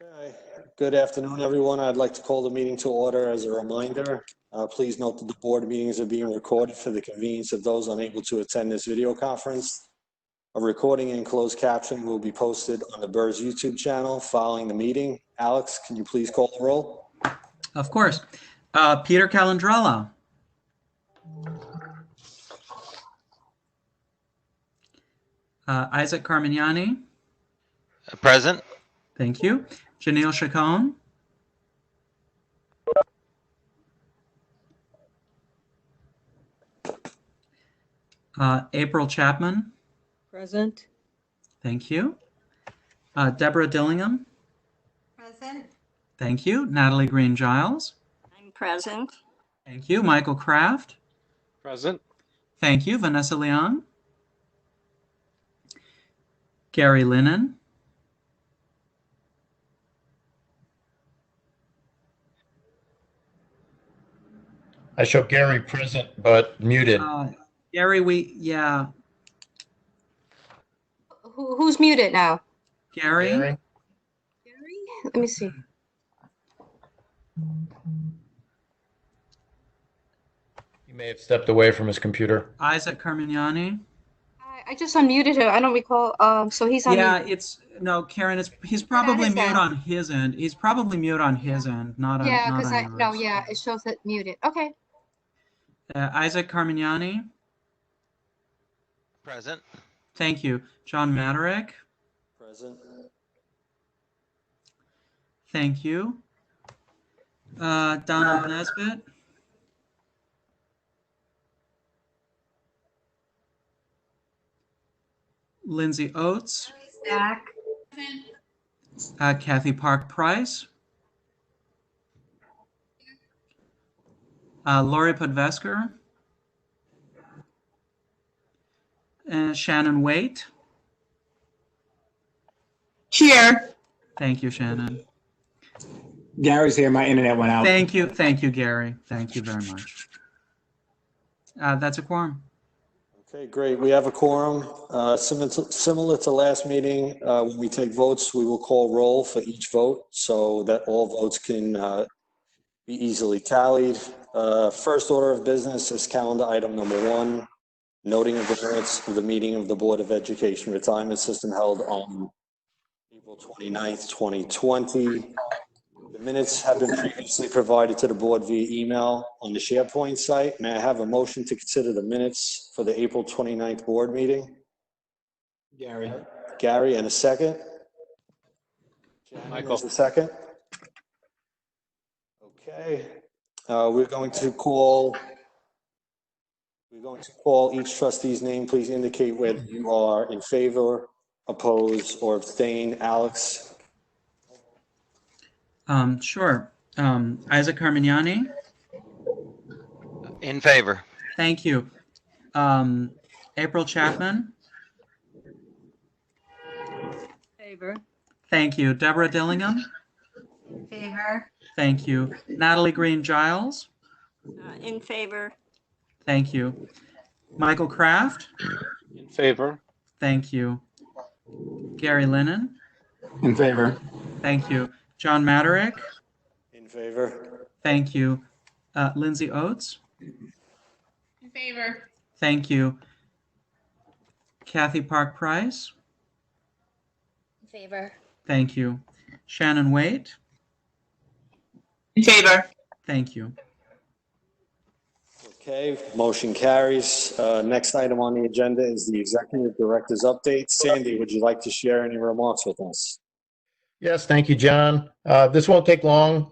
Okay. Good afternoon, everyone. I'd like to call the meeting to order. As a reminder, please note that the board meetings are being recorded for the convenience of those unable to attend this video conference. A recording and closed caption will be posted on the BERS YouTube channel following the meeting. Alex, can you please call the roll? Of course. Peter Calandrala. Isaac Carmignani. Present. Thank you. Janelle Chacon. April Chapman. Present. Thank you. Deborah Dillingham. Present. Thank you. Natalie Green-Giles. I'm present. Thank you. Michael Kraft. Present. Thank you. Vanessa Leong. Gary Lennon. I show Gary present, but muted. Gary, Who's muted now? Gary. Gary? Let me see. He may have stepped away from his computer. Isaac Carmignani. I just unmuted him. I don't recall. So he's on. Yeah, Karen. He's probably his mute end. on his end. He's probably mute on his end, not on. Yeah, not because on yours. it shows it muted. Okay. Isaac Carmignani. Present. Thank you. John Maderick. Present. Thank you. Donald Nesbitt. Lindsay Oates. Back. Kathy Park Price. Lori Podvesker. Shannon Waite. Here. Thank you, Shannon. Gary's here. My internet went out. Thank you, Gary. Thank you very much. That's a quorum. Okay, great. We have a quorum. Similar to last meeting, when we take votes, we will call roll for each vote so that all votes can be easily tallied. First order of business is calendar item number 1, noting of the minutes of the meeting of the Board of Education Retirement System held on April 29th, 2020. The minutes have been previously provided to the board via email on the SharePoint site. May I have a motion to consider the minutes for the April 29th board meeting? Gary, and a second? Michael. A second? Okay. We're going to call each trustee's name. Please indicate whether you are in favor, oppose, or abstain. Alex? Sure. Isaac Carmignani. In favor. Thank you. April Chapman. Favor. Thank you. Deborah Dillingham. Favor. Thank you. Natalie Green-Giles. In favor. Thank you. Michael Kraft. In favor. Thank you. Gary Lennon. In favor. Thank you. John Maderick. In favor. Thank you. Lindsay Oates. In favor. Thank you. Kathy Park Price. In favor. Thank you. Shannon Waite. In favor. Thank you. Okay, motion carries. Next item on the agenda is the Executive Director's update. Sandy, would you like to share any remarks with us? Yes, thank you, John. This won't take long.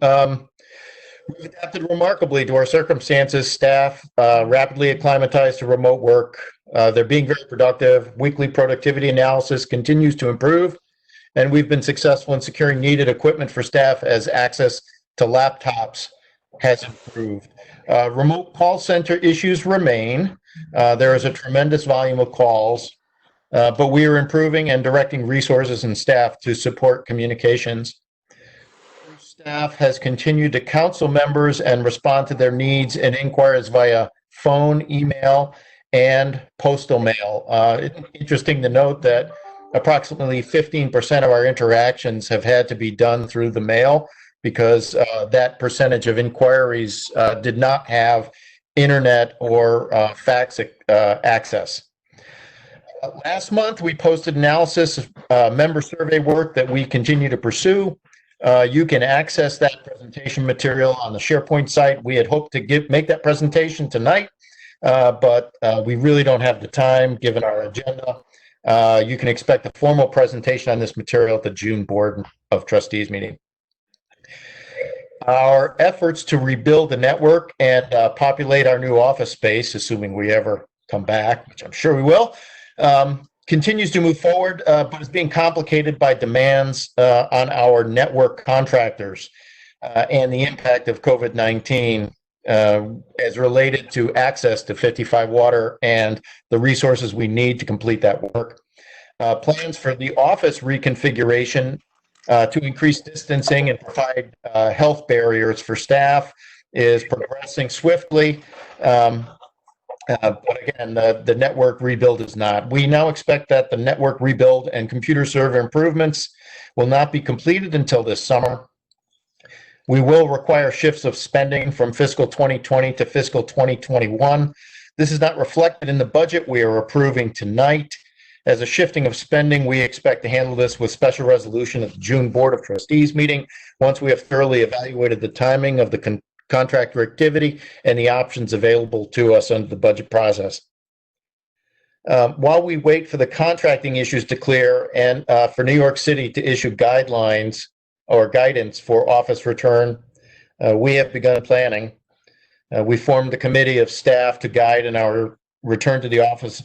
We've adapted remarkably to our circumstances. Staff rapidly acclimatized to remote work. They're being very productive. Weekly productivity analysis continues to improve, and we've been successful in securing needed equipment for staff as access to laptops has improved. Remote call center issues remain. There is a tremendous volume of calls. But we are improving and directing resources and staff to support communications. Staff has continued to counsel members and respond to their needs and inquiries via phone, email, and postal mail. Interesting to note that approximately 15% of our interactions have had to be done through the mail because that percentage of inquiries did not have internet or fax access. Last month, we posted analysis of member survey work that we continue to pursue. You can access that presentation material on the SharePoint site. We had hoped to make that presentation tonight, but we really don't have the time given our agenda. You can expect a formal presentation on this material at the June Board of Trustees meeting. Our efforts to rebuild the network and populate our new office space, assuming we ever come back, which I'm sure we will, continues to move forward, but is being complicated by demands on our network contractors and the impact of COVID-19 as related to access to 55 water and the resources we need to complete that work. Plans for the office reconfiguration to increase distancing and provide health barriers for staff is progressing swiftly. But again, the network rebuild is not. We now expect that the network rebuild and computer server improvements will not be completed until this summer. We will require shifts of spending from fiscal 2020 to fiscal 2021. This is not reflected in the budget we are approving tonight. As a shifting of spending, we expect to handle this with special resolution at the June Board of Trustees meeting once we have thoroughly evaluated the timing of the contractor activity and the options available to us under the budget process. While we wait for the contracting issues to clear and for New York City to issue guidelines or guidance for office return, we have begun planning. We formed a committee of staff to guide in our return to the office,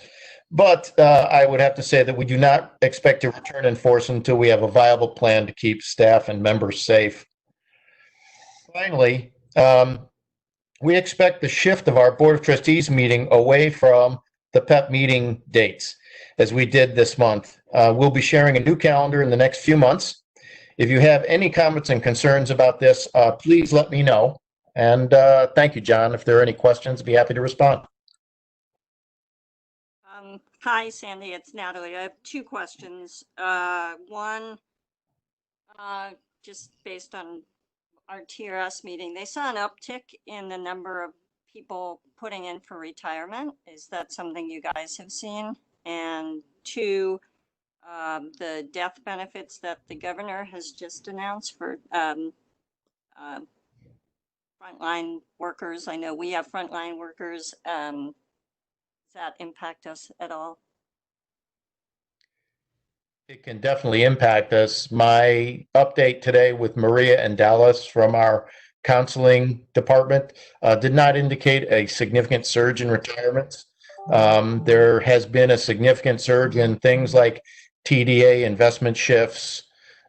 but I would have to say that we do not expect to return in force until we have a viable plan to keep staff and members safe. Finally, we expect the shift of our Board of Trustees meeting away from the PEP meeting dates, as we did this month. We'll be sharing a new calendar in the next few months. If you have any comments and concerns about this, please let me know. And thank you, John. If there are any questions, I'd be happy to respond. Hi, Sandy, it's Natalie. I have two questions. One, just based on our TRS meeting, they saw an uptick in the number of people putting in for retirement. Is that something you guys have seen? And two, the death benefits that the governor has just announced for frontline workers. I know we have frontline workers. Does that impact us at all? It can definitely impact us. My update today with Maria and Dallas from our counseling department did not indicate a significant surge in retirements. There has been a significant surge in things like TDA investment shifts,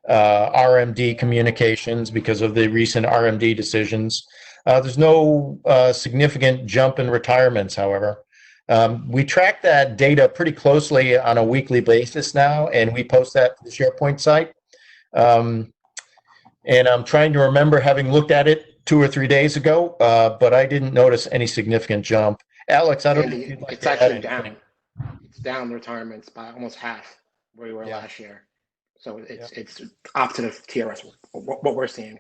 RMD communications because of the recent RMD decisions. There's no significant jump in retirements, however. We track that data pretty closely on a weekly basis now, and we post that to the SharePoint site. And I'm trying to remember having looked at it 2 or 3 days ago, but I didn't notice any significant jump. Alex, I don't know if you'd like It's to add actually anything. down. It's down retirements by almost half where we were last year. So it's opposite of TRS, what we're seeing.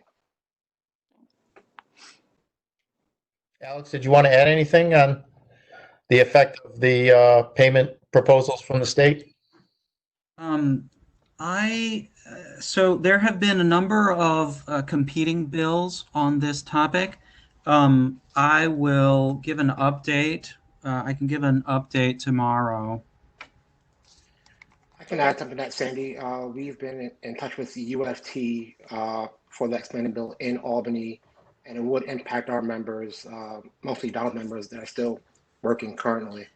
Alex, did you want to add anything on the effect of the payment proposals from the state? So there have been a number of competing bills on this topic. I will give an update. I can give an update tomorrow. I can add something to that, Sandy. We've been in touch with the UFT for the expanded bill in Albany, and it would impact our members, mostly Donald members that are still working currently.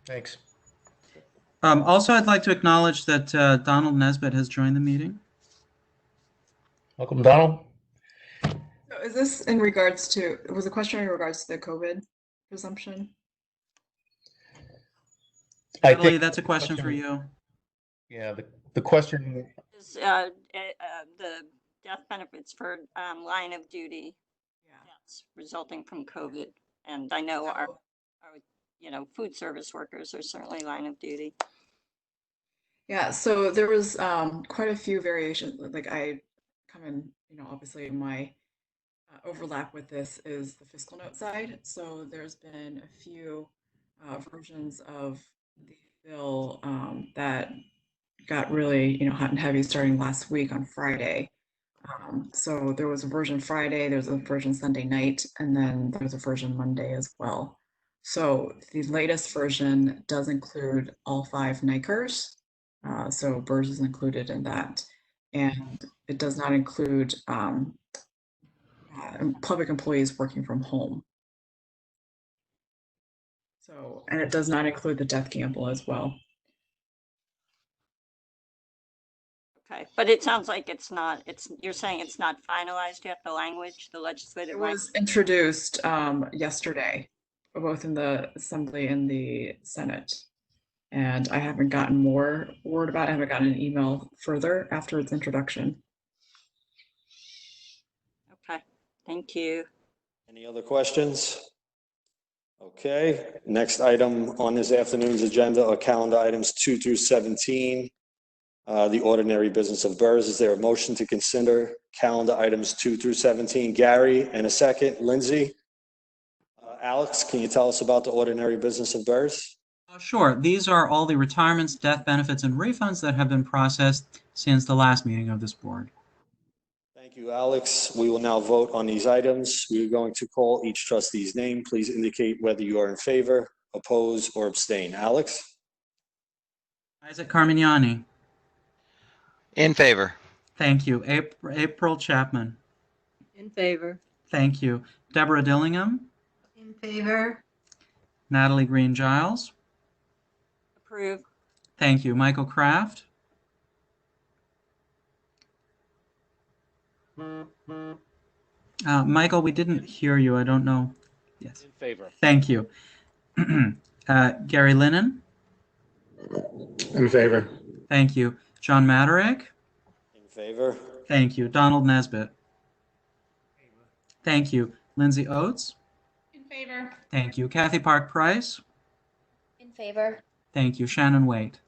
Thanks. Also, I'd like to acknowledge that Donald Nesbitt has joined the meeting. Welcome, Donald. So is this in regards to, was the question in regards to the COVID presumption? I Natalie, think that's a question for you. Yeah, the question. Is the death benefits for line of duty deaths resulting from COVID? And I know our food service workers are certainly line of duty. Yeah, so there was quite a few variations. Like I come in, obviously my overlap with this is the fiscal note side. So there's been a few versions of the bill that got really, hot and heavy starting last week on Friday. So there was a version Friday, there's a version Sunday night, and then there's a version Monday as well. So the latest version does include all 5 NICERs. So BERS is included in that. And it does not include public employees working from home. So, and it does not include the death gamble as well. Okay, but it sounds like you're saying it's not finalized yet, the language, the It legislative language? was introduced yesterday, both in the Assembly and the Senate. And I haven't gotten more word about it. I haven't gotten an email further after its introduction. Okay, thank you. Any other questions? Okay, next item on this afternoon's agenda are calendar items 2 through 17. The ordinary business of BERS. Is there a motion to consider calendar items 2 through 17? Gary, and a second. Lindsay? Alex, can you tell us about the ordinary business of BERS? Sure. These are all the retirements, death benefits, and refunds that have been processed since the last meeting of this board. Thank you, Alex. We will now vote on these items. We are going to call each trustee's name. Please indicate whether you are in favor, oppose, or abstain. Alex? Isaac Carmignani. In favor. Thank you. April Chapman. In favor. Thank you. Deborah Dillingham. In favor. Natalie Green Giles. Approve. Thank you. Michael Kraft. Michael, we didn't hear you. I don't know. Yes. In favor. Thank you. Gary Lennon. In favor. Thank you. John Maderick. In favor. Thank you. Donald Nesbitt. Thank you. Lindsay Oates. In favor. Thank you. Kathy Park Price. In favor. Thank you. Shannon Waite.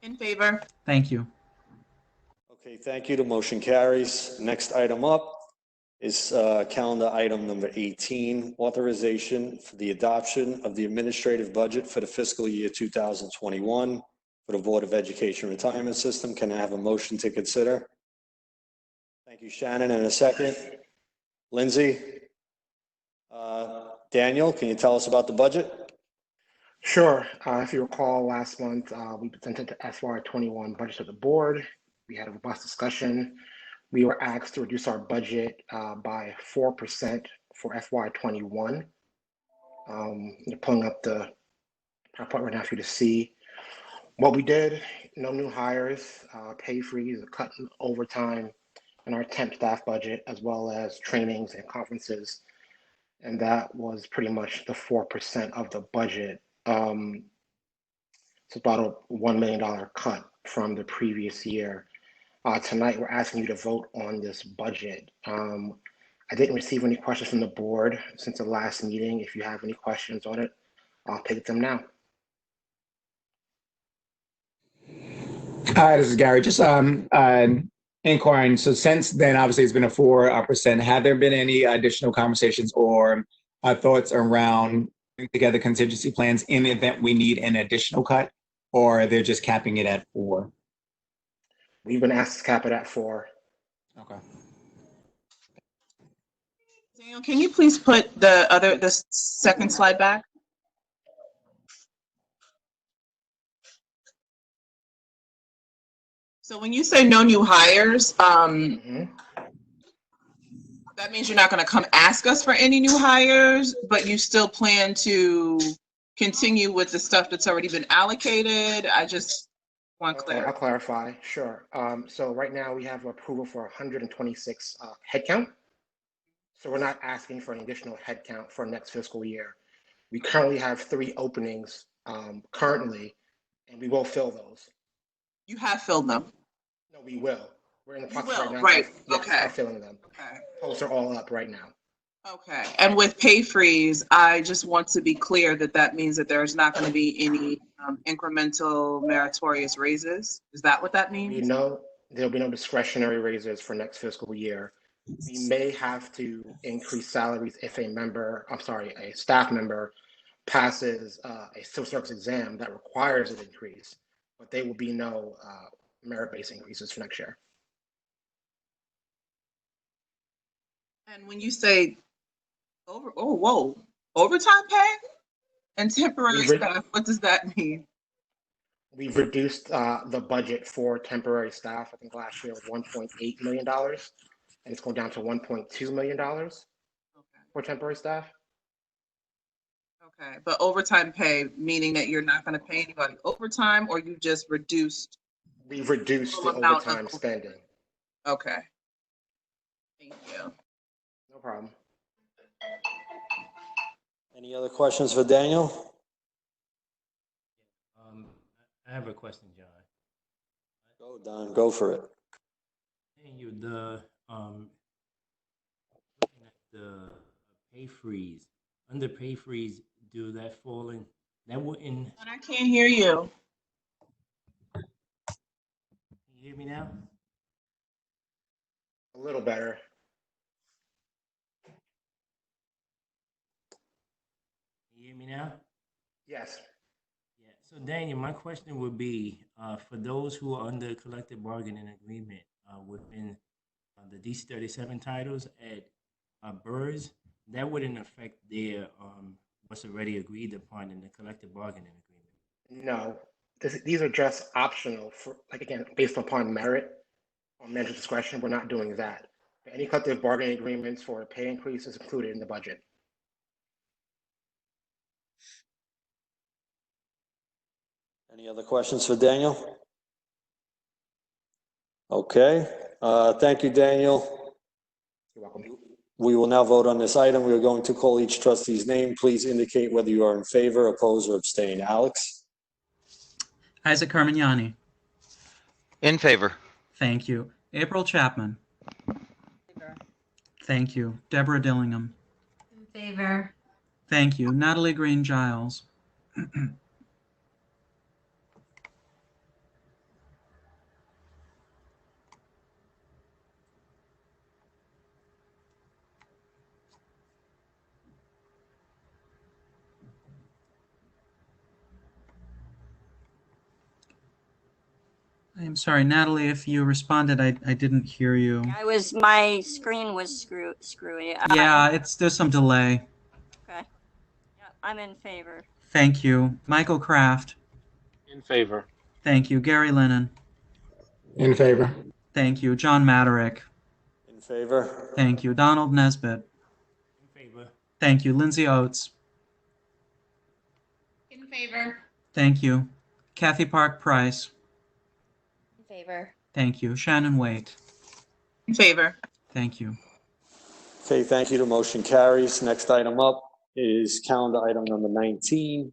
In favor. Thank you. Okay, thank you. The motion carries. Next item up is calendar item number 18, authorization for the adoption of the administrative budget for the fiscal year 2021 for the Board of Education Retirement System. Can I have a motion to consider? Thank you, Shannon. And a second. Lindsay? Daniel, can you tell us about the budget? Sure. If you recall, last month we presented the FY21 budget to the board. We had a robust discussion. We were asked to reduce our budget by 4% for FY21. You're pulling up the PowerPoint right now for you to see what we did. No new hires, pay freeze, a cut in overtime in our temp staff budget, as well as trainings and conferences. And that was pretty much the 4% of the budget. It's about a $1 million cut from the previous year. Tonight, we're asking you to vote on this budget. I didn't receive any questions from the board since the last meeting. If you have any questions on it, I'll take them now. Hi, this is Gary. Just inquiring. So since then, obviously, it's been a 4%. Have there been any additional conversations or thoughts around putting together contingency plans in the event we need an additional cut, or they're just capping it at 4%? We've been asked to cap it at 4%. Okay. Daniel, can you please put the second slide back? So when you say no new hires, that means you're not going to come ask us for any new hires, but you still plan to continue with the stuff that's already been allocated. I just want clarity. I'll clarify. Sure. So right now we have approval for 126 headcount. So we're not asking for an additional headcount for next fiscal year. We currently have 3 openings currently, and we will fill those. You have filled them. No, we will. We're in the process will, right now. right. Of Okay. filling them. Okay. Posts are all up right now. Okay, and with pay freeze, I just want to be clear that that means that there's not going to be any incremental meritorious raises. Is that what that means? There'll be no discretionary raises for next fiscal year. We may have to increase salaries if a staff member passes a civil service exam that requires an increase, but there will be no merit-based increases for next year. And when you say overtime pay and temporary staff, what does that mean? We've reduced the budget for temporary staff. I think last year was $1.8 million, and it's going down to $1.2 million for temporary staff. Okay, but overtime pay, meaning that you're not going to pay anybody overtime, or you just reduced? We've reduced the overtime spending. Okay. Thank you. No problem. Any other questions for Daniel? I have a question, John. Go, Don, go for it. Looking at the pay freeze, under pay freeze, do that fall in? That wouldn't. And I can't hear you. Can you hear me now? A little better. Can you hear me now? Yes. Yeah. So Daniel, my question would be, for those who are under collective bargaining agreement within the DC-37 titles at BERS, that wouldn't affect their what's already agreed upon in the collective bargaining agreement. No, these are just optional for, again, based upon merit or manager discretion. We're not doing that. Any collective bargaining agreements for a pay increase is included in the budget. Any other questions for Daniel? Okay, thank you, Daniel. You're welcome. We will now vote on this item. We are going to call each trustee's name. Please indicate whether you are in favor, oppose, or abstain. Alex? Isaac Carmignani. In favor. Thank you. April Chapman. Thank you. Deborah Dillingham. In favor. Thank you. Natalie Green Giles. I'm sorry, Natalie, if you responded, I didn't hear you. My screen was screwy. Yeah, there's some delay. Okay. Yeah, I'm in favor. Thank you. Michael Kraft. In favor. Thank you. Gary Lennon. In favor. Thank you. John Maderick. In favor? Thank you. Donald Nesbitt. In favor. Thank you. Lindsay Oates. In favor. Thank you. Kathy Park Price. In favor. Thank you. Shannon Waite. In favor. Thank you. Okay, thank you. The motion carries. Next item up is calendar item number 19.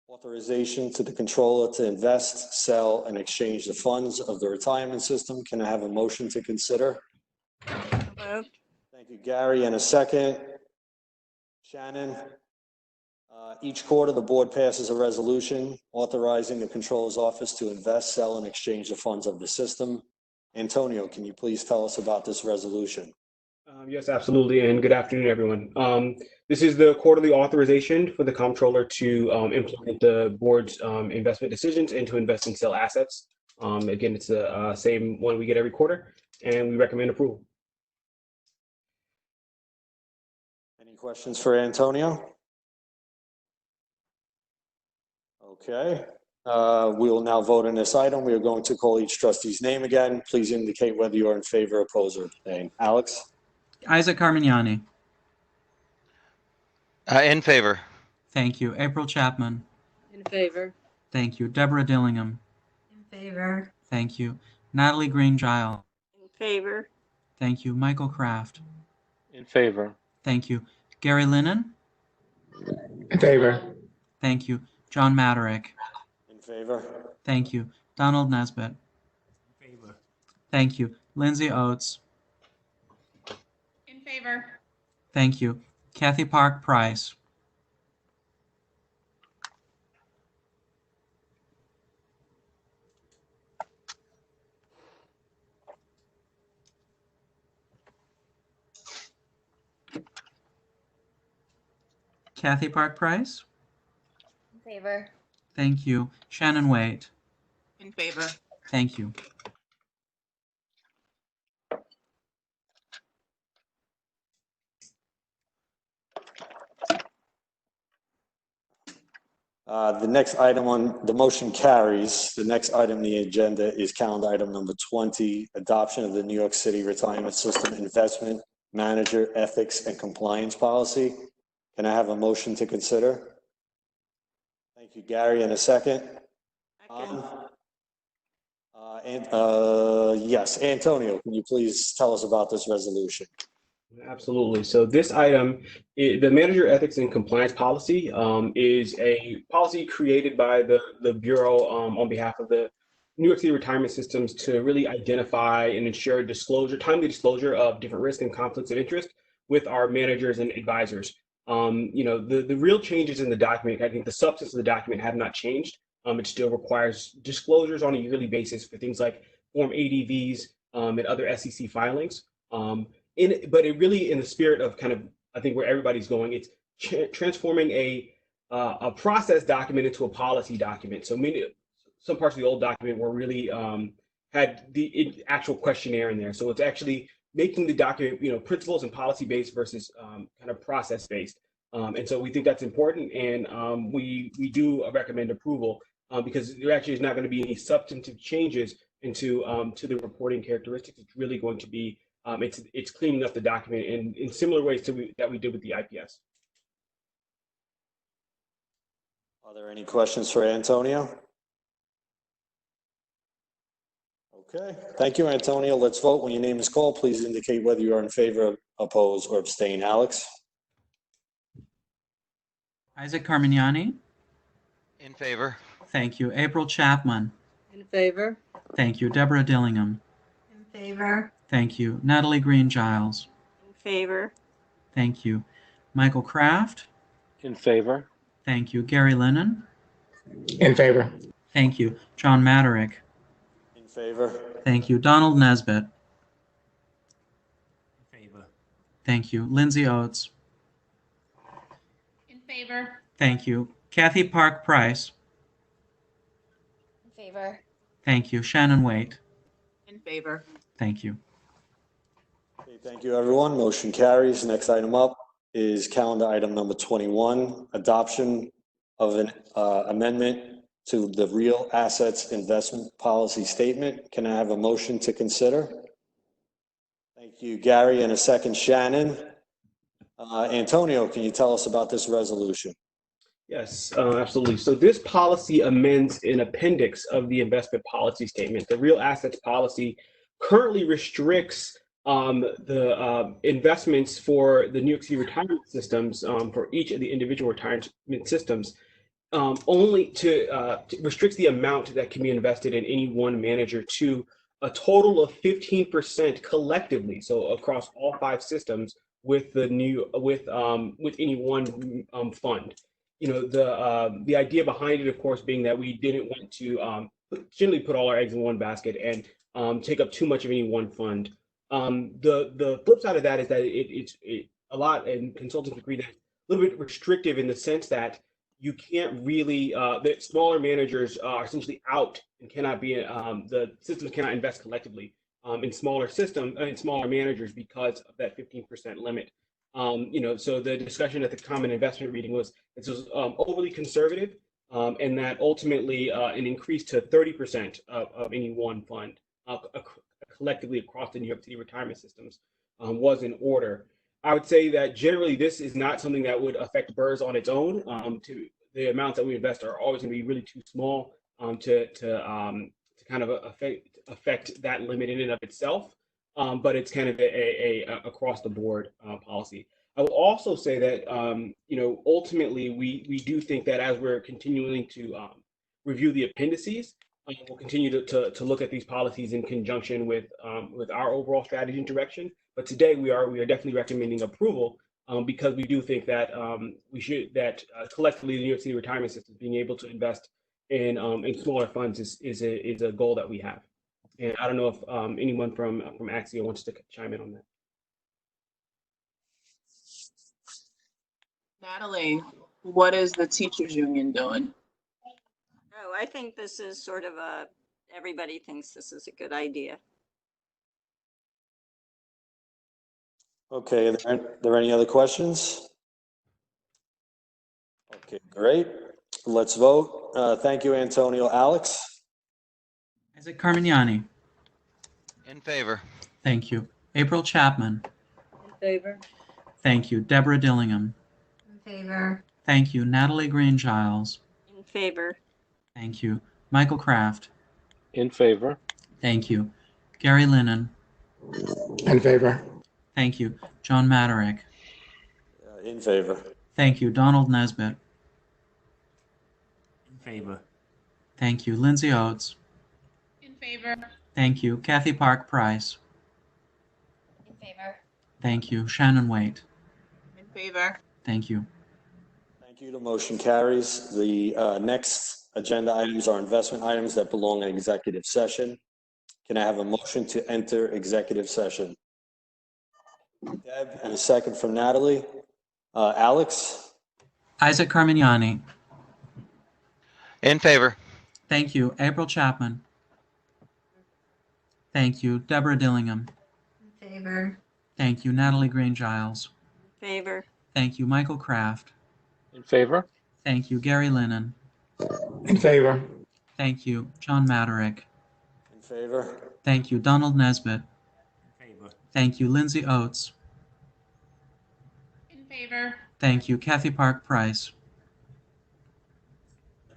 Authorization to the controller to invest, sell, and exchange the funds of the retirement system. Can I have a motion to consider? Moved. Thank you, Gary. And a second. Shannon. Each quarter, the board passes a resolution authorizing the controller's office to invest, sell, and exchange the funds of the system. Antonio, can you please tell us about this resolution? Yes, absolutely. And good afternoon, everyone. This is the quarterly authorization for the comptroller to implement the board's investment decisions and to invest and sell assets. Again, it's the same one we get every quarter, and we recommend approval. Any questions for Antonio? Okay, we will now vote on this item. We are going to call each trustee's name again. Please indicate whether you are in favor, oppose, or abstain. Alex? Isaac Carmignani. In favor. Thank you. April Chapman. In favor. Thank you. Deborah Dillingham. In favor. Thank you. Natalie Green Giles. In favor. Thank you. Michael Kraft. In favor. Thank you. Gary Lennon. In favor. Thank you. John Maderick. In favor? Thank you. Donald Nesbitt. In favor. Thank you. Lindsay Oates. In favor. Thank you. Kathy Park Price. Kathy Park Price. In favor. Thank you. Shannon Waite. In favor. Thank you. The next item on the motion carries. The next item on the agenda is calendar item number 20, adoption of the New York City Retirement System Investment Manager Ethics and Compliance Policy. Can I have a motion to consider? Thank you, Gary. In a second. Yes, Antonio, can you please tell us about this resolution? Absolutely. So this item, the manager ethics and compliance policy, is a policy created by the Bureau on behalf of the New York City retirement systems to really identify and ensure timely disclosure of different risks and conflicts of interest with our managers and advisors. The real changes in the document, I think the substance of the document have not changed. It still requires disclosures on a yearly basis for things like Form ADVs and other SEC filings. But it really, in the spirit of kind of, I think where everybody's going, it's transforming a process document into a policy document. So some parts of the old document were really had the actual questionnaire in there. So it's actually making the document, principles and policy based versus kind of process based. And so we think that's important, and we do recommend approval because there actually is not going to be any substantive changes into to the reporting characteristics. It's really going to be it's cleaning up the document in similar ways that we did with the IPS. Are there any questions for Antonio? Okay, thank you, Antonio. Let's vote. When your name is called, please indicate whether you are in favor, oppose, or abstain. Alex? Isaac Carmignani. In favor. Thank you. April Chapman. In favor. Thank you. Deborah Dillingham. In favor. Thank you. Natalie Green Giles. In favor. Thank you. Michael Kraft. In favor. Thank you. Gary Lennon. In favor. Thank you. John Maderick. In favor. Thank you. Donald Nesbitt. In favor. Thank you. Lindsay Oates. In favor. Thank you. Kathy Park Price. In favor. Thank you. Shannon Waite. In favor. Thank you. Okay, thank you, everyone. Motion carries. Next item up is calendar item number 21, adoption of an amendment to the Real Assets Investment Policy Statement. Can I have a motion to consider? Thank you, Gary. And a second, Shannon. Antonio, can you tell us about this resolution? Yes, absolutely. So this policy amends an appendix of the investment policy statement. The real assets policy currently restricts the investments for the New York City retirement systems for each of the individual retirement systems only to restricts the amount that can be invested in any one manager to a total of 15% collectively. So across all 5 systems with the with any one fund. The idea behind it, of course, being that we didn't want to generally put all our eggs in one basket and take up too much of any one fund. The flip side of that is that it's a lot, and consultants agree that it's a little bit restrictive in the sense that you can't really, that smaller managers are essentially out and cannot be, the systems cannot invest collectively in smaller managers because of that 15% limit. So the discussion at the common investment meeting was this was overly conservative, and that ultimately an increase to 30% of any one fund collectively across the New York City retirement systems was in order. I would say that generally this is not something that would affect BERS on its own. The amounts that we invest are always going to be really too small to kind of affect that limit in and of itself. But it's kind of a across the board policy. I will also say that ultimately we do think that as we're continuing to review the appendices, we'll continue to look at these policies in conjunction with our overall strategy and direction. But today we are definitely recommending approval because we do think that collectively the New York City retirement system being able to invest in smaller funds is a goal that we have. And I don't know if anyone from Axia wants to chime in on that. Natalie, what is the teachers union doing? Oh, I think this is sort of everybody thinks this is a good idea. Okay, are there any other questions? Okay, great. Let's vote. Thank you, Antonio. Alex? Isaac Carmignani. In favor. Thank you. April Chapman. In favor. Thank you. Deborah Dillingham. In favor. Thank you. Natalie Green Giles. In favor. Thank you. Michael Kraft. In favor. Thank you. Gary Lennon. In favor. Thank you. John Maderick. In favor. Thank you. Donald Nesbitt. In favor. Thank you. Lindsay Oates. In favor. Thank you. Kathy Park Price. In favor. Thank you. Shannon Waite. In favor. Thank you. Thank you. The motion carries. The next agenda items are investment items that belong in executive session. Can I have a motion to enter executive session? Deb, and a second from Natalie. Alex? Isaac Carmignani. In favor. Thank you. April Chapman. Thank you. Deborah Dillingham. In favor. Thank you. Natalie Green Giles. In favor. Thank you. Michael Kraft. In favor. Thank you. Gary Lennon. In favor. Thank you. John Maderick. In favor. Thank you. Donald Nesbitt. In favor. Thank you. Lindsay Oates. In favor. Thank you. Kathy Park Price.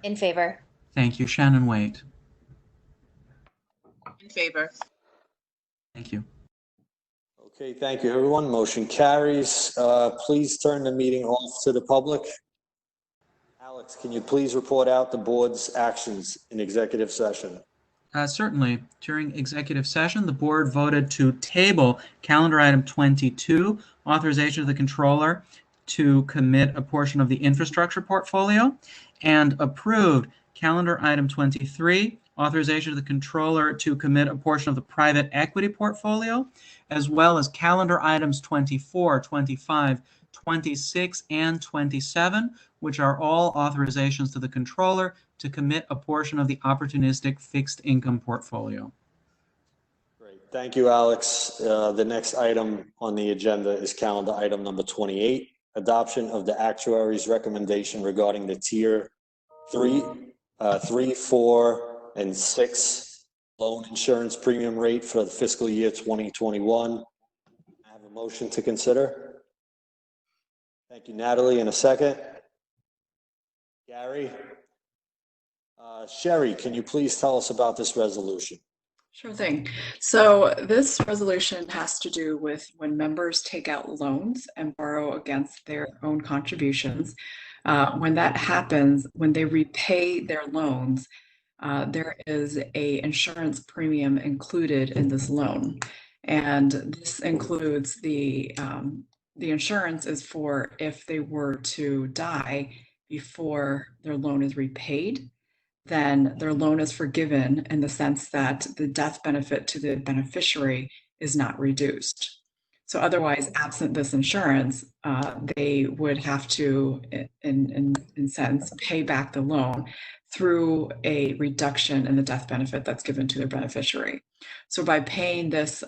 In favor. Thank you. Shannon Waite. In favor. Thank you. Okay, thank you, everyone. Motion carries. Please turn the meeting off to the public. Alex, can you please report out the board's actions in executive session? Certainly. During executive session, the board voted to table calendar item 22, authorization of the controller to commit a portion of the infrastructure portfolio, and approved calendar item 23, authorization of the controller to commit a portion of the private equity portfolio, as well as calendar items 24, 25, 26, and 27, which are all authorizations to the controller to commit a portion of the opportunistic fixed income portfolio. Great. Thank you, Alex. The next item on the agenda is calendar item number 28, adoption of the actuary's recommendation regarding the tier 3, 4, and 6 loan insurance premium rate for the fiscal year 2021. I have a motion to consider. Thank you, Natalie. In a second. Gary. Sherry, can you please tell us about this resolution? Sure thing. So this resolution has to do with when members take out loans and borrow against their own contributions. When that happens, when they repay their loans, there is a insurance premium included in this loan. And this includes the insurance is for if they were to die before their loan is repaid, then their loan is forgiven in the sense that the death benefit to the beneficiary is not reduced. So otherwise, absent this insurance, they would have to, in sense, pay back the loan through a reduction in the death benefit that's given to their beneficiary. So by paying this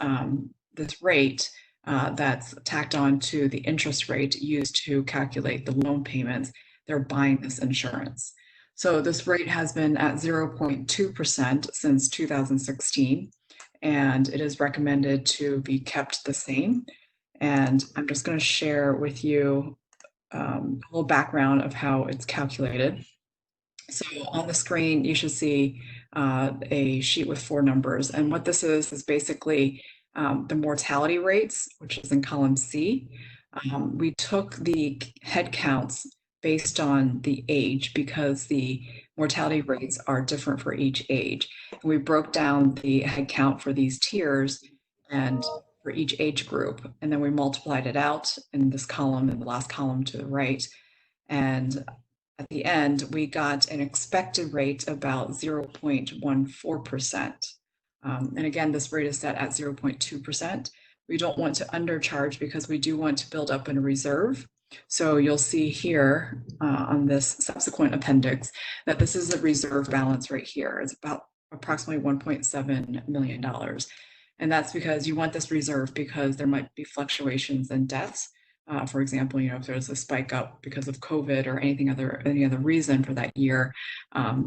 rate that's tacked on to the interest rate used to calculate the loan payments, they're buying this insurance. So this rate has been at 0.2% since 2016, and it is recommended to be kept the same. And I'm just going to share with you a little background of how it's calculated. So on the screen, you should see a sheet with 4 numbers. And what this is basically the mortality rates, which is in column C. We took the head counts based on the age because the mortality rates are different for each age. And we broke down the head count for these tiers and for each age group. And then we multiplied it out in this column and the last column to the right. And at the end, we got an expected rate about 0.14%. And again, this rate is set at 0.2%. We don't want to undercharge because we do want to build up in a reserve. So you'll see here on this subsequent appendix that this is a reserve balance right here. It's about approximately $1.7 million. And that's because you want this reserve because there might be fluctuations in deaths. For example, if there's a spike up because of COVID or any other reason for that year,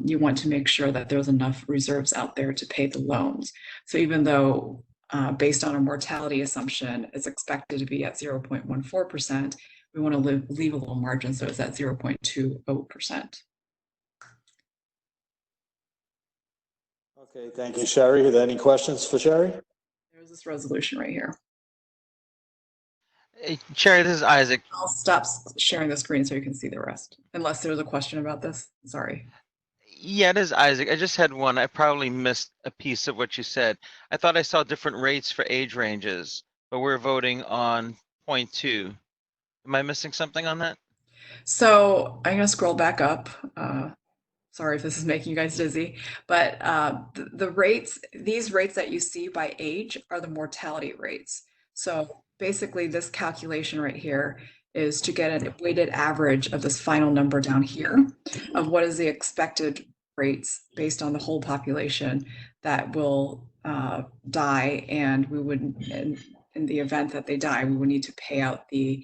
you want to make sure that there's enough reserves out there to pay the loans. So even though based on a mortality assumption, it's expected to be at 0.14%, we want to leave a little margin so it's at 0.20%. Okay, thank you, Sherry. Are there any questions for Sherry? There's this resolution right here. Hey, Sherry, this is Isaac. I'll stop sharing the screen so you can see the rest, unless there's a question about this. Sorry. Yeah, it is Isaac. I just had one. I probably missed a piece of what you said. I thought I saw different rates for age ranges, but we're voting on 0.2. Am I missing something on that? So I'm going to scroll back up. Sorry if this is making you guys dizzy, but the rates, these rates that you see by age are the mortality rates. So basically this calculation right here is to get a weighted average of this final number down here of what is the expected rates based on the whole population that will die, and we would, in the event that they die, we would need to pay out the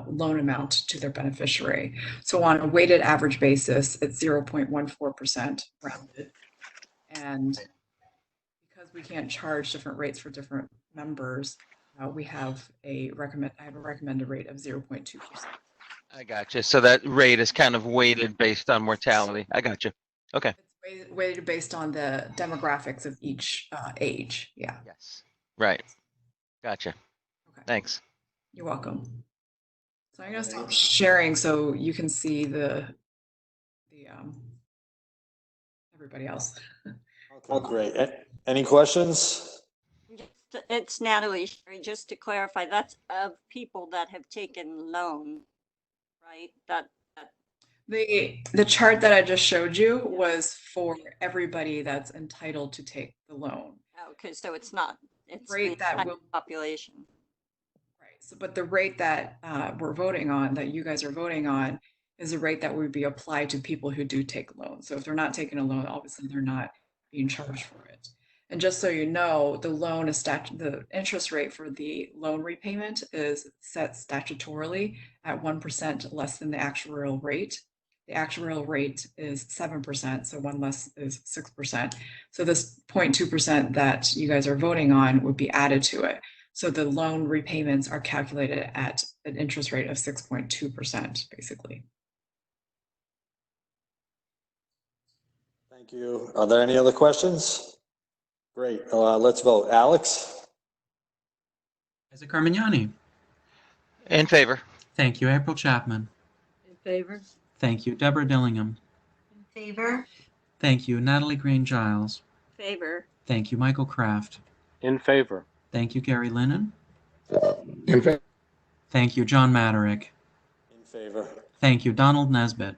loan amount to their beneficiary. So on a weighted average basis, it's 0.14% rounded. And because we can't charge different rates for different members, I have a recommended rate of 0.2%. I got you. So that rate is kind of weighted based on mortality. I got you. Okay. It's weighted based on the demographics of each age. Yeah. Yes. Right. Gotcha. Okay. Thanks. You're welcome. So I'm going to stop sharing so you can see the everybody else. Okay, great. Any questions? It's Natalie. Sherry, just to clarify, that's of people that have taken loan, right? The chart that I just showed you was for everybody that's entitled to take the loan. Okay, so it's not, it's rate that will population. Right. So, but the rate that we're voting on, that you guys are voting on, is a rate that would be applied to people who do take loans. So if they're not taking a loan, obviously they're not being charged for it. And just so you know, the interest rate for the loan repayment is set statutorily at 1% less than the actuarial rate. The actuarial rate is 7%, so one less is 6%. So this 0.2% that you guys are voting on would be added to it. So the loan repayments are calculated at an interest rate of 6.2%, basically. Thank you. Are there any other questions? Great. Let's vote. Alex? Isaac Carmignani. In favor. Thank you. April Chapman. In favor. Thank you. Deborah Dillingham. In favor. Thank you. Natalie Green Giles. Favor. Thank you. Michael Kraft. In favor. Thank you. Gary Lennon. In favor. Thank you. John Maderick. In favor. Thank you. Donald Nesbitt.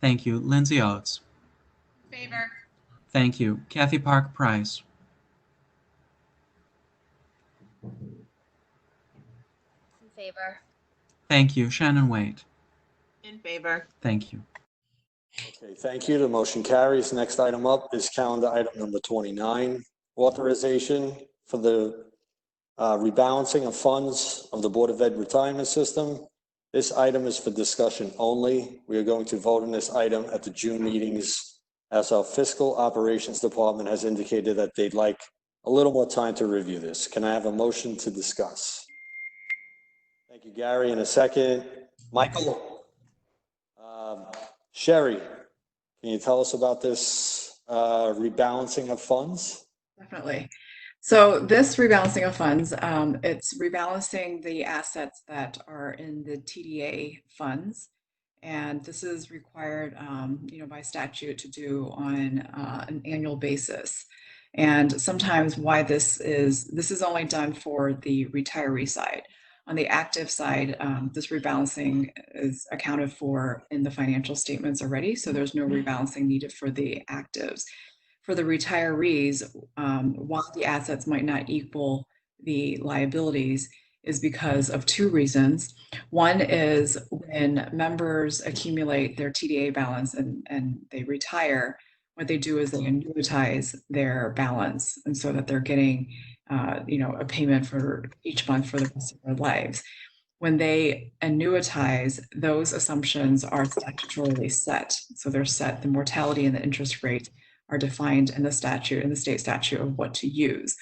Thank you. Lindsay Oates. Favor. Thank you. Kathy Park Price. In favor. Thank you. Shannon Waite. In favor. Thank you. Okay, thank you. The motion carries. Next item up is calendar item number 29, authorization for the rebalancing of funds of the Board of Ed retirement system. This item is for discussion only. We are going to vote on this item at the June meetings, as our fiscal operations department has indicated that they'd like a little more time to review this. Can I have a motion to discuss? Thank you, Gary. In a second, Michael. Sherry, can you tell us about this rebalancing of funds? Definitely. So this rebalancing of funds, it's rebalancing the assets that are in the TDA funds. And this is required, by statute to do on an annual basis. And sometimes why this is only done for the retiree side. On the active side, this rebalancing is accounted for in the financial statements already, so there's no rebalancing needed for the actives. For the retirees, while the assets might not equal the liabilities, is because of two reasons. One is when members accumulate their TDA balance and they retire, what they do is they annuitize their balance, and so that they're getting a payment for each month for the rest of their lives. When they annuitize, those assumptions are statutorily set. So they're set, the mortality and the interest rate are defined in the statute, in the state statute of what to use.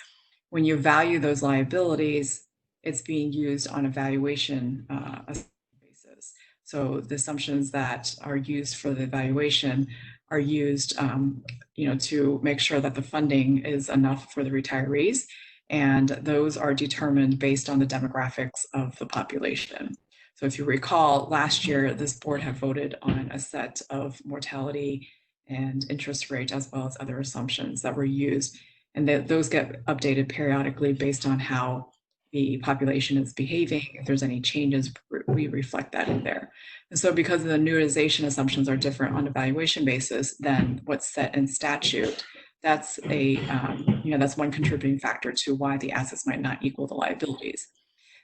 When you value those liabilities, it's being used on a valuation basis. So the assumptions that are used for the valuation are used to make sure that the funding is enough for the retirees. And those are determined based on the demographics of the population. So if you recall, last year, this board had voted on a set of mortality and interest rate, as well as other assumptions that were used. And those get updated periodically based on how the population is behaving. If there's any changes, we reflect that in there. And so because the annuitization assumptions are different on a valuation basis than what's set in statute, that's that's one contributing factor to why the assets might not equal the liabilities.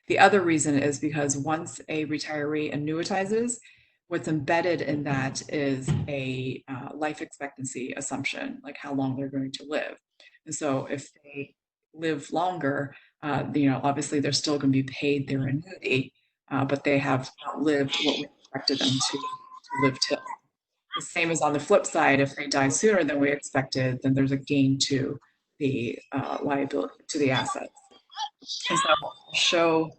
The other reason is because once a retiree annuitizes, what's embedded in that is a life expectancy assumption, like how long they're going to live. And so if they live longer, obviously they're still going to be paid their annuity, but they have outlived what we expected them to live till. The same as on the flip side, if they die sooner than we expected, then there's a gain to the liability, to the assets. And so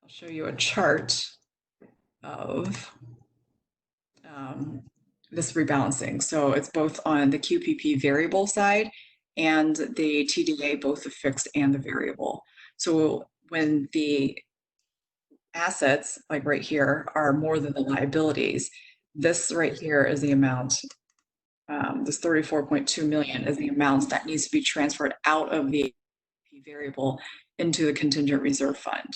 I'll show you a chart of this rebalancing. So it's both on the QPP variable side and the TDA, both the fixed and the variable. So when the assets, like right here, are more than the liabilities, this right here is the amount, this 34.2 million is the amount that needs to be transferred out of the variable into the contingent reserve fund.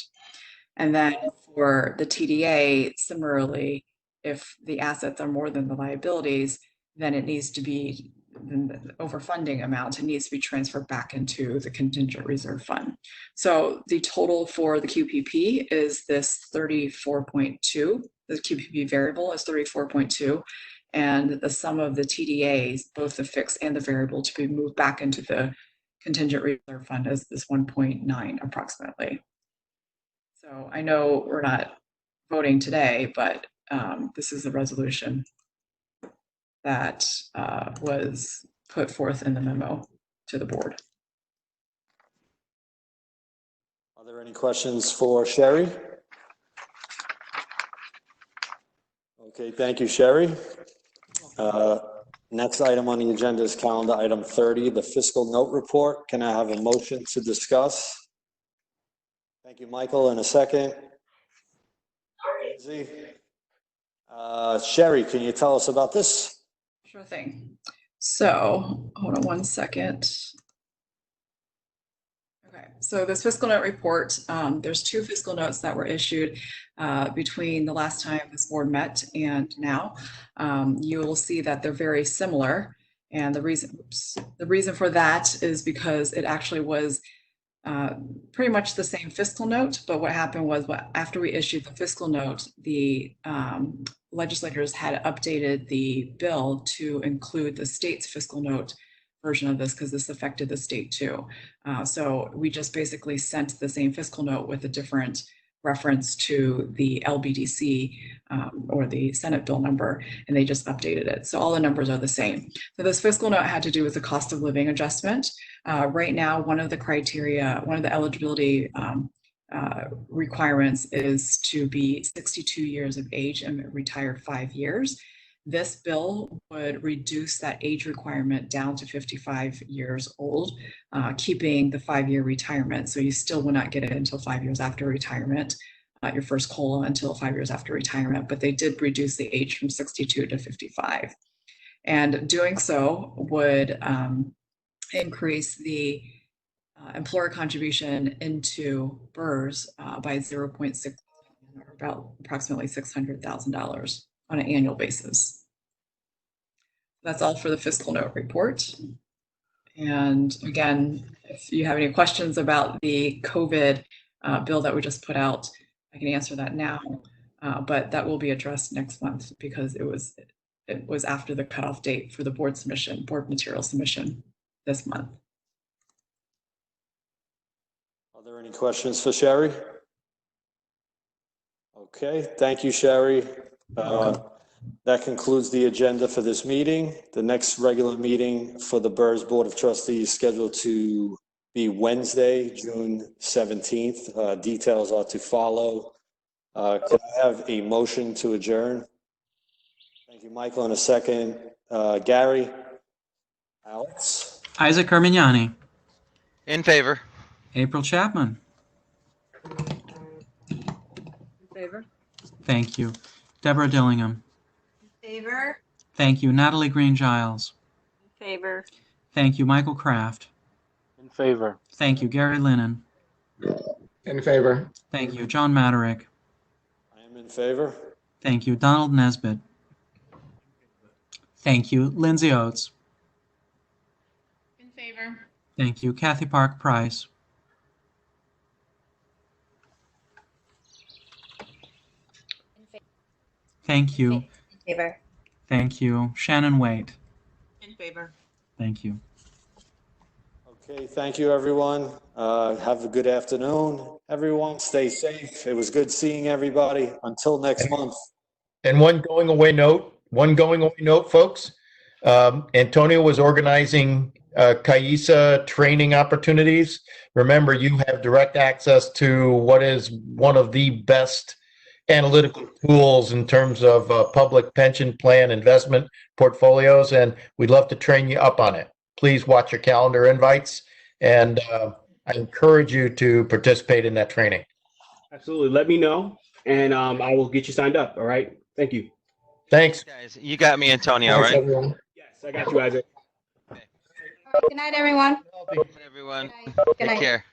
And then for the TDA, similarly, if the assets are more than the liabilities, then it needs to be the overfunding amount, it needs to be transferred back into the contingent reserve fund. So the total for the QPP is this 34.2. The QPP variable is 34.2, and the sum of the TDAs, both the fixed and the variable, to be moved back into the contingent reserve fund is this 1.9 approximately. So I know we're not voting today, but this is the resolution that was put forth in the memo to the board. Are there any questions for Sherry? Okay, thank you, Sherry. Next item on the agenda is calendar item 30, the fiscal note report. Can I have a motion to discuss? Thank you, Michael. In a second. Lindsay. Sherry, can you tell us about this? Sure thing. So hold on one second. Okay, so this fiscal note report, there's two fiscal notes that were issued between the last time this board met and now. You will see that they're very similar. And the reason for that is because it actually was pretty much the same fiscal note, but what happened was after we issued the fiscal note, the legislators had updated the bill to include the state's fiscal note version of this because this affected the state too. So we just basically sent the same fiscal note with a different reference to the LBDC or the Senate bill number, and they just updated it. So all the numbers are the same. So this fiscal note had to do with the cost of living adjustment. Right now, one of the criteria, one of the eligibility requirements is to be 62 years of age and retire 5 years. This bill would reduce that age requirement down to 55 years old, keeping the 5-year retirement. So you still will not get it until 5 years after retirement, your first COLA until 5 years after retirement, but they did reduce the age from 62 to 55. And doing so would increase the employer contribution into BERS by 0.6, or about approximately $600,000 on an annual basis. That's all for the fiscal note report. And again, if you have any questions about the COVID bill that we just put out, I can answer that now, but that will be addressed next month because it was after the cutoff date for the board material submission this month. Are there any questions for Sherry? Okay, thank you, Sherry. That concludes the agenda for this meeting. The next regular meeting for the BERS Board of Trustees is scheduled to be Wednesday, June 17th. Details are to follow. Can I have a motion to adjourn? Thank you, Michael. In a second, Gary, Alex, Isaac Armignani, In favor. April Chapman. In favor? Thank you. Deborah Dillingham. In favor? Thank you. Natalie Green Giles. In favor. Thank you. Michael Kraft. In favor. Thank you. Gary Lennon. In favor. Thank you. John Maderick. I am in favor. Thank you. Donald Nesbitt. Thank you. Lindsay Oates. In favor. Thank you. Kathy Park Price. Thank you. In favor. Thank you. Shannon Waite. In favor. Thank you. Okay, thank you, everyone. Have a good afternoon. Everyone, stay safe. It was good seeing everybody. Until next month. And one going away note, folks. Antonio was organizing CAISA training opportunities. Remember, you have direct access to what is one of the best analytical tools in terms of public pension plan investment portfolios, and we'd love to train you up on it. Please watch your calendar invites, and I encourage you to participate in that training. Absolutely. Let me know, and I will get you signed up. All right. Thank you. Thanks. Guys, you got me, Antonio, Thanks, right? everyone. Yes, I got you, Isaac. Good night, everyone. Good night, everyone. Good Take night. care.